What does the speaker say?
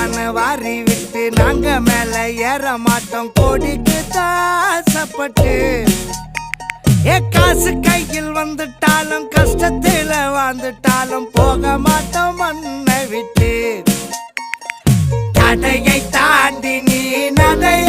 தானே வாரி விட்டு நாங்க மேல ஏற மாட்டோம் கோடிக்கு தாசப்பட்டு காசு கையில் வந்துட்டாலும் கஷ்டத்துல வாழ்ந்துட்டாலும் போக மாட்டோம் மண்ணை விட்டு தடையை தாண்டி நீ நடைய